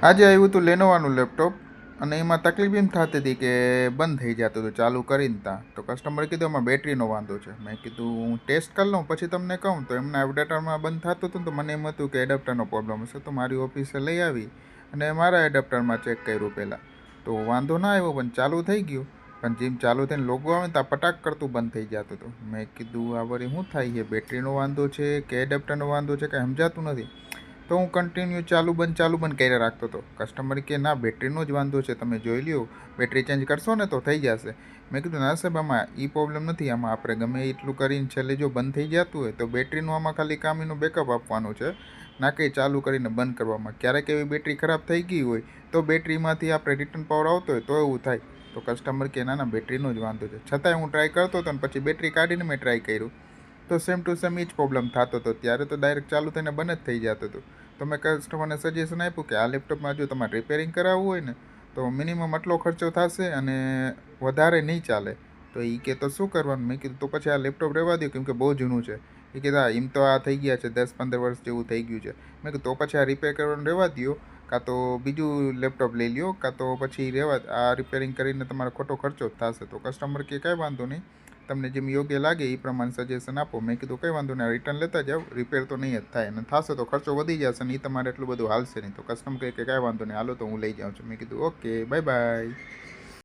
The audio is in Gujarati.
આજે આવ્યું હતું લેનોવાનું લેપટોપ અને એમાં તકલીફ એમ થતી હતી કે બંધ થઈ જતું હતું ચાલુ કરીને ત્યાં. તો કસ્ટમરે કીધું એમાં બેટરીનો વાંધો છે. મેં કીધું હું ટેસ્ટ કરી લઉં પછી તમને કહું. તો એમના એડેપ્ટરમાં બંધ થતું હતું ને તો મને એમ હતું કે એડેપ્ટરનો પ્રોબ્લેમ હશે. તો મારી ઓફિસે લઈ આવી અને મારા એડેપ્ટરમાં ચેક કર્યું પહેલાં. તો વાંધો ના આવ્યો પણ ચાલુ થઈ ગયું. પણ જેમ ચાલુ થઈને લોગો આવે ને ત્યાં પટાક કરતું બંધ થઈ જતું હતું. મેં કીધું આ વળી શું થાય છે, બેટરીનો વાંધો છે કે એડેપ્ટરનો વાંધો છે કાંઈ સમજાતું નથી. તો હું કન્ટિન્યુ ચાલુ બંધ કર્યા રાખતો હતો. કસ્ટમર કે ના બેટરીનો જ વાંધો છે, તમે જોઈ લ્યો, બેટરી ચેન્જ કરશો ને તો થઈ જશે. મેં કીધું ના સાહેબ આમાં એ પ્રોબ્લેમ નથી. આમાં આપણે ગમે એટલું કરીને છેલ્લે જો બંધ થઈ જતું હોય તો બેટરીનું આમાં ખાલી કામ એનું બેકઅપ આપવાનું છે, ના કંઈ ચાલુ કરીને બંધ કરવામાં. ક્યારેક એવી બેટરી ખરાબ થઈ ગઈ હોય તો બેટરીમાંથી આપણે રિટર્ન પાવર આવતો હોય તો એવું થાય. તો કસ્ટમર કે ના બેટરીનો જ વાંધો છે. છતાંય હું ટ્રાય કરતો હતો ને પછી બેટરી કાઢીને મેં ટ્રાય કર્યું તો સેમ ટુ સેમ એ જ પ્રોબ્લેમ થતો હતો. ત્યારે તો ડાયરેક્ટ ચાલુ થઈને બંધ જ થઈ જતું હતું. તો મેં કસ્ટમરને સજેશન આપ્યું કે આ લેપટોપમાં જો તમારે રિપેરિંગ કરાવવું હોય ને તો મિનિમમ આટલો ખર્ચો થશે અને વધારે નહીં ચાલે. તો એ કે તો શું કરવાનું? મેં કીધું તો પછી આ લેપટોપ રહેવા દો કેમ કે બહુ જૂનું છે. એ કીધા એમ તો આ થઈ ગયા છે 10-15 વર્ષ જેવું થઈ ગયું છે. મેં કીધું તો પછી આ રિપેર કરવાનું રહેવા દો, કાં તો બીજું લેપટોપ લઈ લ્યો, કાં તો પછી આ રિપેરિંગ કરીને તમારો ખોટો ખર્ચો જ થશે. તો કસ્ટમર કે કાંઈ વાંધો નહીં, તમને જેમ યોગ્ય લાગે એ પ્રમાણે સજેશન આપો. મેં કીધું કંઈ વાંધો નહીં, રિટર્ન લેતા જાઓ, રિપેર તો નહીં જ થાય અને થશે તો ખર્ચો વધી જશે ને એ તમારે એટલું બધું હાલશે નહીં. તો કસ્ટમર કહે કે કાંઈ વાંધો નહીં, હાલો તો હું લઈ જાઉં છું. મેં કીધું ઓકે, બાય બાય.